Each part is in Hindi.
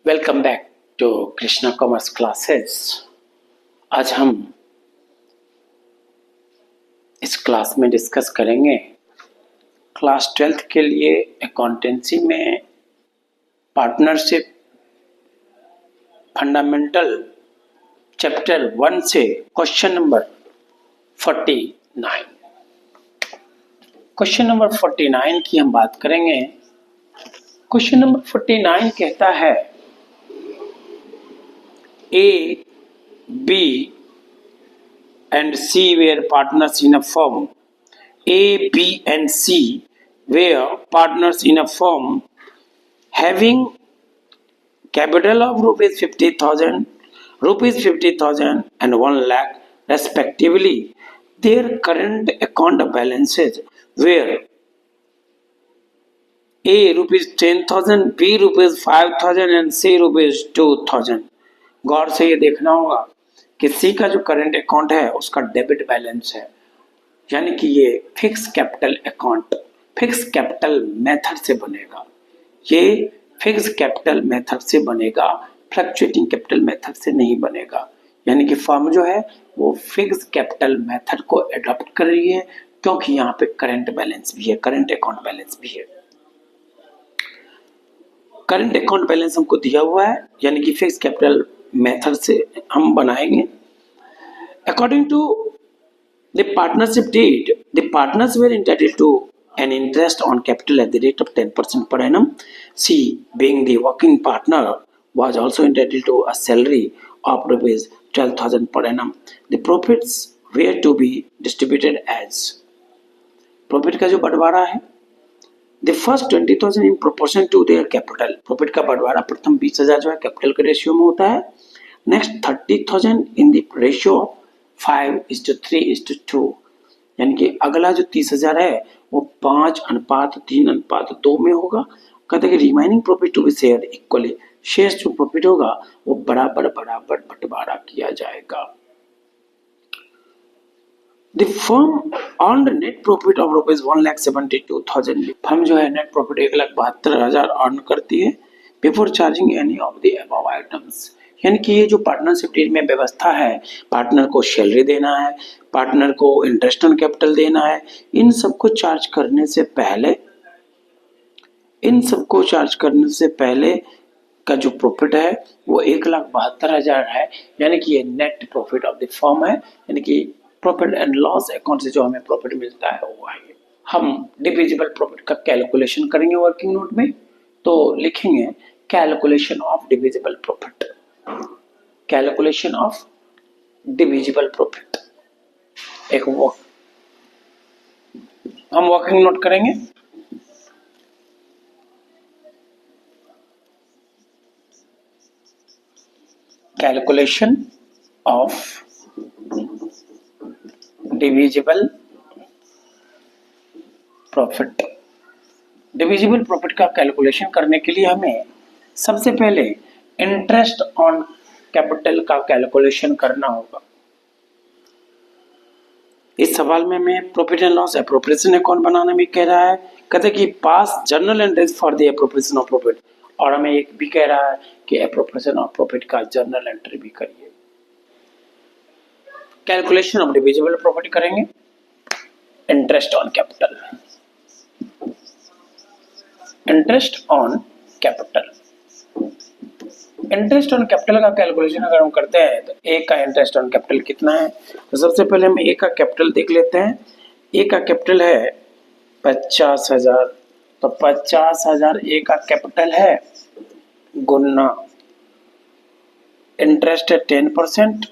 Welcome back to Krishna commerce classes. आज हम इस क्लास में डिस्कस करेंगे क्लास 12th के लिए अकाउंटेंसी में पार्टनरशिप फंडामेंटल चैप्टर 1 से क्वेश्चन नंबर 49। क्वेश्चन नंबर 49 की हम बात करेंगे। क्वेश्चन नंबर 49 कहता है A, B and C were partners in a firm. A, B and C were partners in a firm having capital of rupees 50,000, rupees 50,000 and 1 lakh respectively. Their current account balances were A rupees 10,000, B rupees 5,000 and C rupees 2,000. गौर से ये देखना होगा कि सी का जो करंट अकाउंट है उसका डेबिट बैलेंस है, यानी कि ये fix capital account fix capital method से बनेगा। ये फिक्स कैपिटल मेथड से बनेगा, फ्लक्चुएटिंग कैपिटल मेथड से नहीं बनेगा। यानी कि फर्म जो है वो फिक्स कैपिटल मेथड को अडॉप्ट कर रही है, क्योंकि यहाँ पे करंट बैलेंस भी है, करंट अकाउंट बैलेंस भी है। करंट अकाउंट बैलेंस हमको दिया हुआ है, यानी कि फिक्स कैपिटल मेथड से हम बनाएंगे। According to the partnership deed, the partners were entitled to an interest on capital at the rate of 10% per annum. C, being the working partner, was also entitled to a salary of rupees 12,000 per annum. The profits were to be distributed as, profit का जो बंटवारा है, the first 20,000 in proportion to their capital. profit का बंटवारा प्रथम 20,000 जो है कैपिटल के रेशियो में होता है। नेक्स्ट 30,000 in the ratio 5:3:2, यानी कि अगला जो 30,000 है वो 5:3:2 में होगा। कहते हैं कि remaining profit to be share equally, शेष जो प्रॉफिट होगा वो बराबर बराबर बंटवारा किया जाएगा। The firm earned net profit of rupees 1,72,000. Firm जो है नेट प्रॉफिट 1,72,000 अर्न करती है before charging any of the above items. यानी कि ये जो पार्टनरशिप डीड में व्यवस्था है, पार्टनर को सैलरी देना है, पार्टनर को इंटरेस्ट ऑन कैपिटल देना है, इन सबको चार्ज करने से पहले का जो प्रॉफिट है वो 1,72,000 है। यानी कि ये net profit of the firm है, यानी कि प्रॉफिट एंड लॉस अकाउंट से जो हमें प्रॉफिट मिलता है वो है। हम डिविजिबल प्रॉफिट का कैलकुलेशन करेंगे वर्किंग नोट में, तो लिखेंगे calculation of divisible profit, calculation of divisible profit. एक वो हम वर्किंग नोट करेंगे। Calculation of divisible profit. Divisible profit का कैलकुलेशन करने के लिए हमें सबसे पहले इंटरेस्ट ऑन कैपिटल का कैलकुलेशन करना होगा। इस सवाल में हमें profit and loss appropriation account बनाने में कह रहा है, कहते कि पास journal entries for the appropriation of profit, और हमें एक भी कह रहा है कि एप्रोप्रिएशन ऑफ प्रॉफिट का जर्नल एंट्री भी करिए। कैलकुलेशन ऑफ डिविजिबल प्रॉफिट करेंगे। Interest on capital, interest on capital, interest on capital का कैलकुलेशन अगर हम करते हैं तो ए का इंटरेस्ट ऑन कैपिटल कितना है, तो सबसे पहले हम ए का कैपिटल देख लेते हैं। ए का कैपिटल है 50,000, तो 50,000 ए का कैपिटल है, गुना इंटरेस्ट है 10%,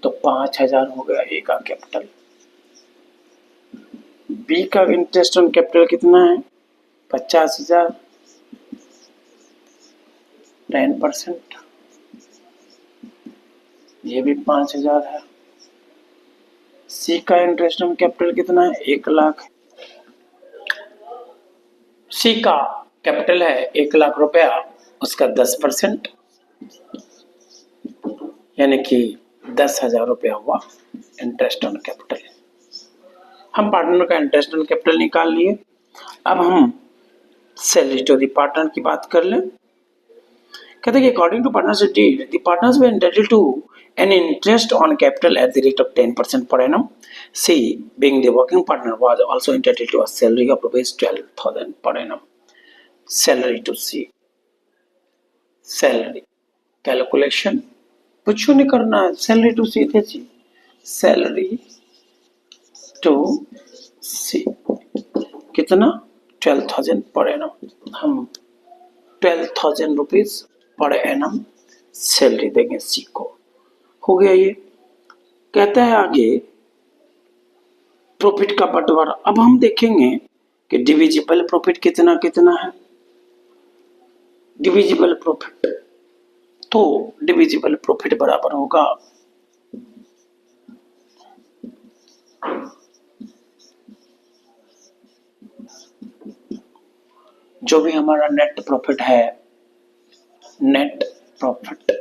तो 5,000 हो गया ए का कैपिटल। बी का इंटरेस्ट ऑन कैपिटल कितना है, 50,000, 10%, ये भी 5,000 है। सी का इंटरेस्ट ऑन कैपिटल कितना है, 1 लाख। सी का कैपिटल है 1 लाख रुपया, उसका 10%, यानी कि 10,000 रुपया हुआ इंटरेस्ट ऑन कैपिटल। हम पार्टनर का इंटरेस्ट ऑन कैपिटल निकाल लिए। अब हम सैलरी टू द पार्टनर की बात कर लें, कहते हैं कि according to partnership deed the partners were entitled to an interest on capital at the rate of 10% per annum. C, being the working partner, was also entitled to a salary of rupees 12,000 per annum. Salary to C. Salary calculation कुछ नहीं करना है, सैलरी टू सी थे जी, सैलरी टू सी कितना 12,000 पर एनम, हम 12,000 रुपीज पर एनम सैलरी देंगे सी को। हो गया ये। कहता है आगे प्रॉफिट का बंटवारा। अब हम देखेंगे कि डिविजिबल प्रॉफिट कितना कितना है। डिविजिबल प्रॉफिट, तो डिविजिबल प्रॉफिट बराबर होगा जो भी हमारा नेट प्रॉफिट है, net profit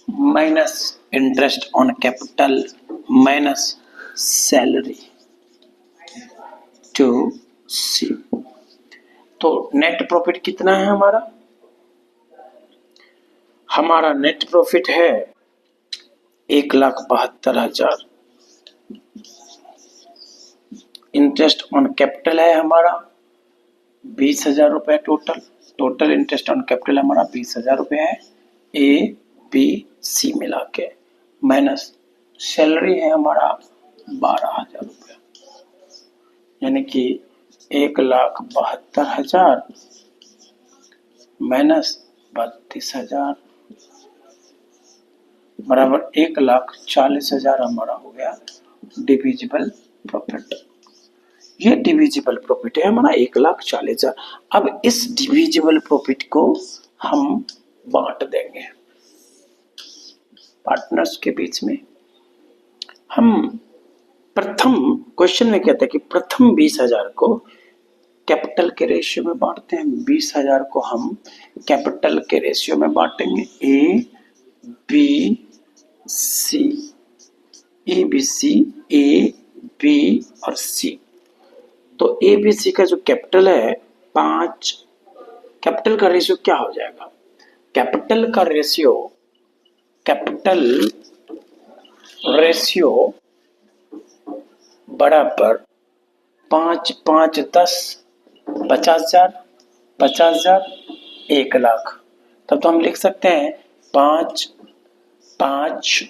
minus interest on capital minus salary to C. तो नेट प्रॉफिट कितना है हमारा? हमारा नेट प्रॉफिट है 1,72,000। इंटरेस्ट ऑन कैपिटल है हमारा 20,000 रुपए total. Total interest on capital हमारा 20,000 रुपए है, ए बी सी मिला के, माइनस सैलरी है हमारा 12,000 रुपये, यानी कि 1,72,000 माइनस 32,000 बराबर 1,40,000 हमारा हो गया डिविजिबल प्रॉफिट। ये डिविजिबल प्रॉफिट है हमारा 1,40,000। अब इस डिविजिबल प्रॉफिट को हम बांट देंगे पार्टनर्स के बीच में। हम प्रथम क्वेश्चन में कहते हैं कि प्रथम 20,000 को कैपिटल के रेशियो में बांटते हैं। 20,000 को हम कैपिटल के रेशियो में बांटेंगे, A B C, A B C, A B और सी। तो ए बी सी का जो कैपिटल है 5, कैपिटल का रेशियो क्या हो जाएगा? कैपिटल का रेशियो, कैपिटल रेशियो बराबर 5, 5, 10, 50,000, 50,000, 1,00,000। तब तो हम लिख सकते हैं 5, 5,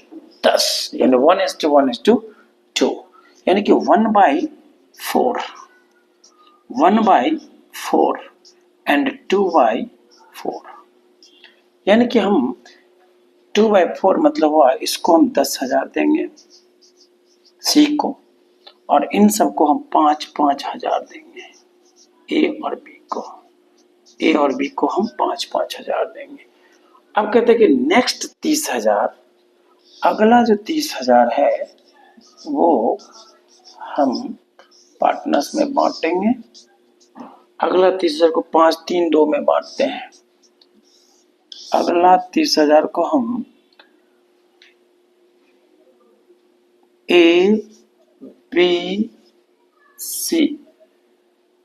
10, यानी 1:1:2, यानी कि 1/4, 1/4 एंड 2/4, यानी कि हम 2/4 मतलब हुआ, इसको हम 10,000 देंगे सी को, और इन सबको हम 5-5 हजार देंगे ए और बी को। ए और बी को हम 5-5 हजार देंगे। अब कहते हैं कि नेक्स्ट 30,000, अगला जो 30,000 है वो हम पार्टनर्स में बांटेंगे। अगला 30,000 को 5, 3, 2 में बांटते हैं। अगला 30,000 को हम ए बी सी,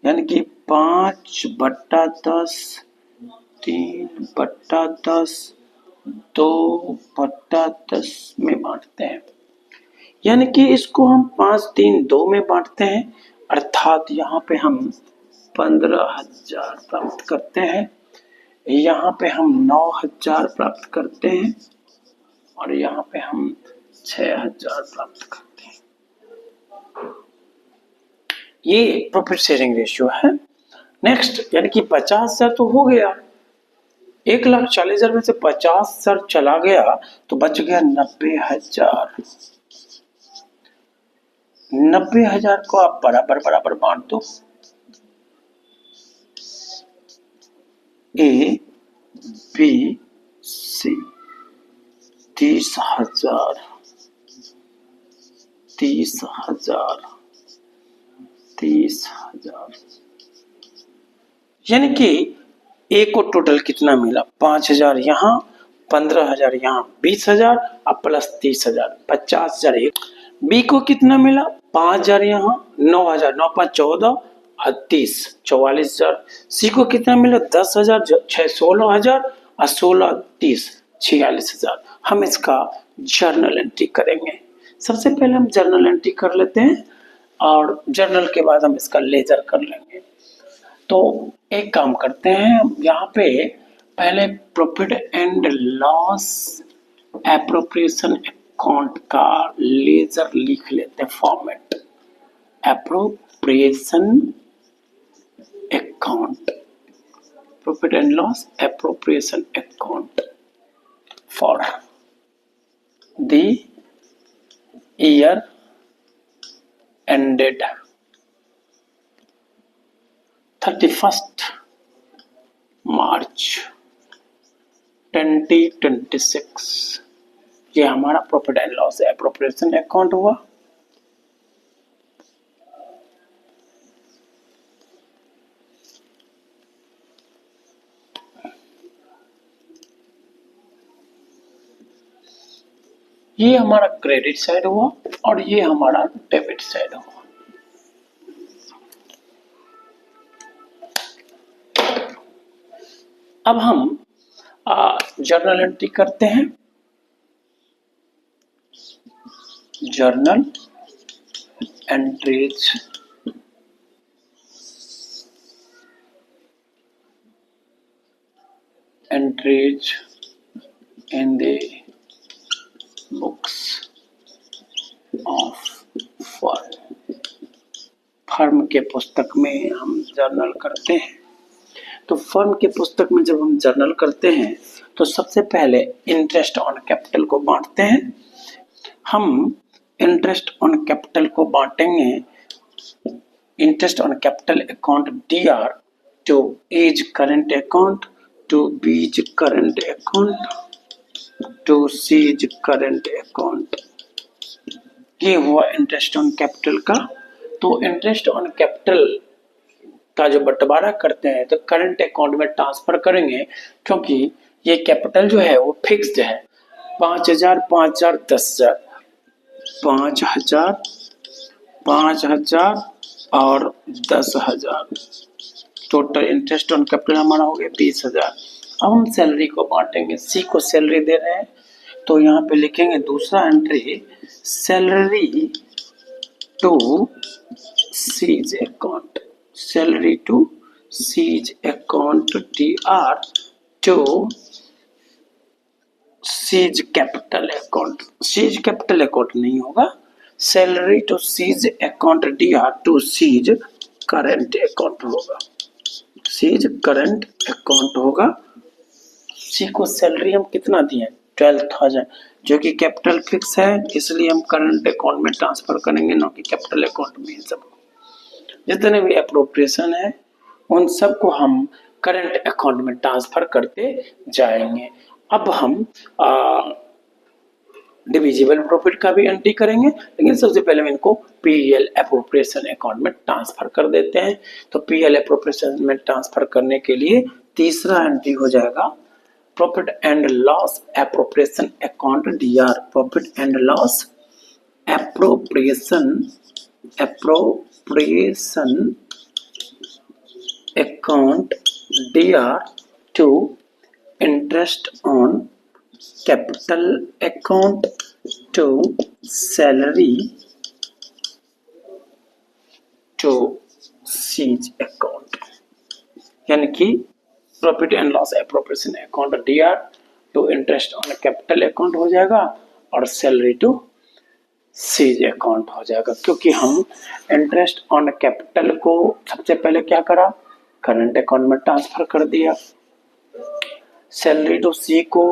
यानी कि 5/10, 3/10, 2/10 में बांटते हैं, यानी कि इसको हम 5, 3, 2 में बांटते हैं, अर्थात यहाँ पे हम 15,000 प्राप्त करते हैं, यहाँ पे हम 9,000 प्राप्त करते हैं, और यहाँ पे हम 6,000 प्राप्त करते हैं। ये प्रॉफिट शेयरिंग रेशियो है। नेक्स्ट, यानी कि 50,000 तो हो गया, 1,40,000 में से 50,000 चला गया तो बच गया 90,000। 90,000 को आप बराबर बराबर बांट दो, ए बी सी, 30,000, 30,000, 30,000, यानी कि ए को टोटल कितना मिला? 5,000 यहाँ, 15,000 यहाँ, 20,000 अब प्लस 30,000, 50,000। बी को कितना मिला? 5,000 यहाँ, 9,000, 9 5 14, 30 44,000। सी को कितना मिला 10,000, 16,000 और 16 30 46,000। हम इसका जर्नल एंट्री करेंगे। सबसे पहले हम जर्नल एंट्री कर लेते हैं और जर्नल के बाद हम इसका लेजर कर लेंगे। तो एक काम करते हैं, यहाँ पे पहले profit and loss appropriation account का लेजर लिख लेते हैं format. Appropriation account, profit and loss appropriation account for the year ended 31st March 2026। ये हमारा profit and loss appropriation account हुआ। ये हमारा क्रेडिट साइड हुआ और ये हमारा डेबिट साइड हुआ। अब हम जर्नल एंट्री करते हैं। Journal entries in the books of firm के पुस्तक में हम जर्नल करते हैं। तो फर्म के पुस्तक में जब हम जर्नल करते हैं तो सबसे पहले इंटरेस्ट ऑन कैपिटल को बांटते हैं। हम इंटरेस्ट ऑन कैपिटल को बांटेंगे। Interest on capital account DR to A's current account to B's current account to C's current account. ये हुआ इंटरेस्ट ऑन कैपिटल का। तो इंटरेस्ट ऑन कैपिटल का जो बंटवारा करते हैं तो करंट अकाउंट में ट्रांसफर करेंगे, क्योंकि ये कैपिटल जो है वो फिक्स्ड है। 5,000 5,000 10,000 5,000 5,000 और 10,000 टोटल इंटरेस्ट ऑन कैपिटल हमारा हो गया 20,000। अब हम सैलरी को बांटेंगे। सी को सैलरी दे रहे हैं तो यहाँ पे लिखेंगे दूसरा entry salary to C's account, salary to C's account DR to C's capital account. C's capital account नहीं होगा, salary to C's account DR to C's current account होगा। C's current account C. सी को सैलरी हम कितना दिए 12,000, जो कि कैपिटल फिक्स है, इसलिए हम करंट अकाउंट में ट्रांसफर करेंगे, ना कि कैपिटल अकाउंट में। सब जितने भी अप्रोप्रिएशन है उन सबको हम करंट अकाउंट में ट्रांसफर करते जाएंगे। अब हम डिविजिबल प्रॉफिट का भी एंट्री करेंगे, लेकिन सबसे पहले हम इनको PL अप्रोप्रिएशन अकाउंट में ट्रांसफर कर देते हैं। तो PL अप्रोप्रिएशन में ट्रांसफर करने के लिए तीसरा एंट्री हो जाएगा profit and loss appropriation account DR। Profit and loss appropriation account DR to interest on capital account to salary to siege account। यानी कि profit and loss appropriation account DR to interest on capital account हो जाएगा और सैलरी टू सीज अकाउंट हो जाएगा। क्योंकि हम इंटरेस्ट ऑन कैपिटल को सबसे पहले क्या करा, करंट अकाउंट में ट्रांसफर कर दिया। सैलरी टू सी को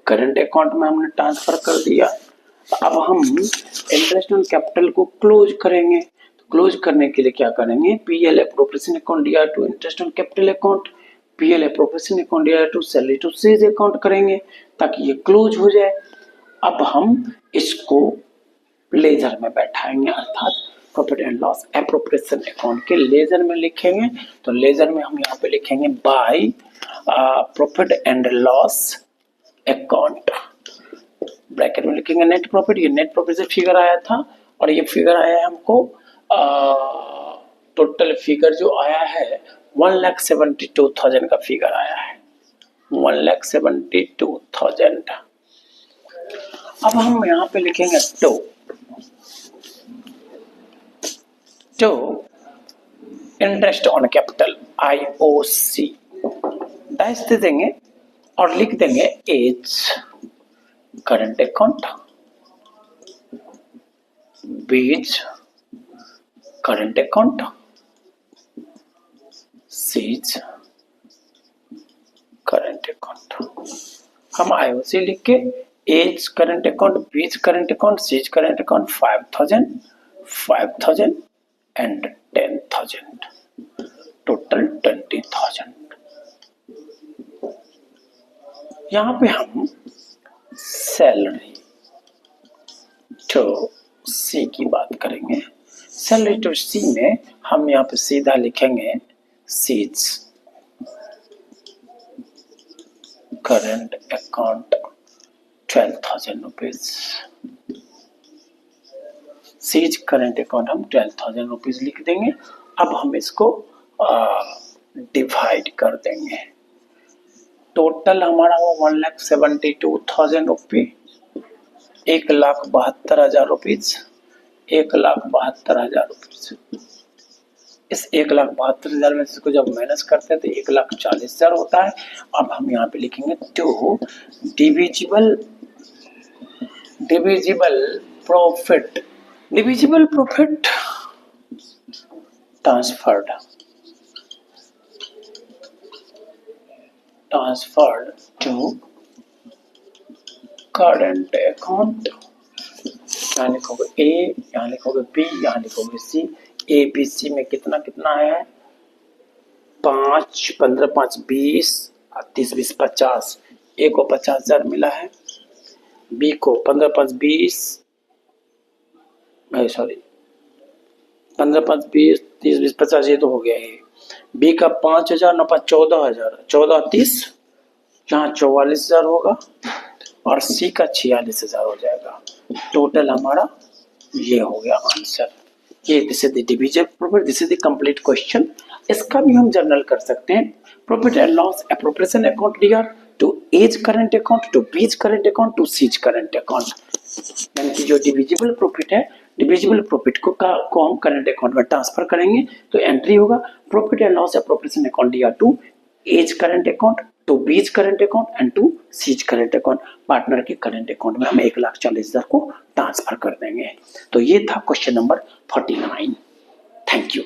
करंट अकाउंट में हमने ट्रांसफर कर दिया। अब हम इंटरेस्ट ऑन कैपिटल को क्लोज करेंगे। तो क्लोज करने के लिए क्या करेंगे, PL appropriation account DR to interest on capital account, PL appropriation account DR to salary to C's account करेंगे ताकि ये क्लोज हो जाए। अब हम इसको लेजर में बैठाएंगे, अर्थात profit and loss appropriation account के लेजर में लिखेंगे। तो लेजर में हम यहाँ पे लिखेंगे by profit and loss account, bracket में लिखेंगे नेट प्रॉफिट। ये नेट प्रॉफिट से फिगर आया था और ये फिगर आया है हमको टोटल फिगर जो आया है 1,72,000 का फिगर आया है, 1,72,000। अब हम यहाँ पे लिखेंगे to interest on capital IOC dash दे देंगे और लिख देंगे A's current account, B's current account, C's current account. हम IOC लिख के A's current account, B's current account, C's current account 5,000, 5,000 and 10,000, total 20,000। यहाँ पे हम सैलरी टू सी की बात करेंगे। सैलरी टू सी में हम यहाँ पे सीधा लिखेंगे C's current account 12,000 rupees, C's current account हम 12,000 रुपीज लिख देंगे। अब हम इसको डिवाइड कर देंगे। टोटल हमारा वो 1,72,000 रुपये, 1,72,000 रुपीज, 1,72,000 रुपीज। इस 1,72,000 में इसको जब माइनस करते हैं तो 1,40,000 होता है। अब हम यहाँ पे लिखेंगे to divisible profit, divisible profit transferred to current account. यहाँ लिखोगे ए, यहाँ लिखोगे बी, यहाँ लिखोगे सी। ए बी सी में कितना कितना है 5, 15, 5, 20, 30, 20, 50। ए को 50,000 मिला है, बी को 15, 5, 20, सॉरी 15, 5, 20, 30, 20, 50, ये तो हो गया है। बी का 5,000, 9, 5, 14,000, 14, 30, यहाँ 44,000 होगा और सी का 46,000 हो जाएगा। टोटल हमारा ये हो गया आंसर। ये this is the divisible profit, this is the complete question. इसका भी हम जर्नल कर सकते हैं। Profit and loss appropriation account DR to A's current account, to B's current account, to C's current account. यानी कि जो डिविजिबल प्रॉफिट है, डिविजिबल प्रॉफिट को हम करंट अकाउंट में ट्रांसफर करेंगे तो एंट्री होगा profit and loss appropriation account DR to A's current account, to B's current account and to C's current account. Partner के करंट अकाउंट में हम 1,40,000 को ट्रांसफर कर देंगे। तो ये था क्वेश्चन नंबर 49। Thank you.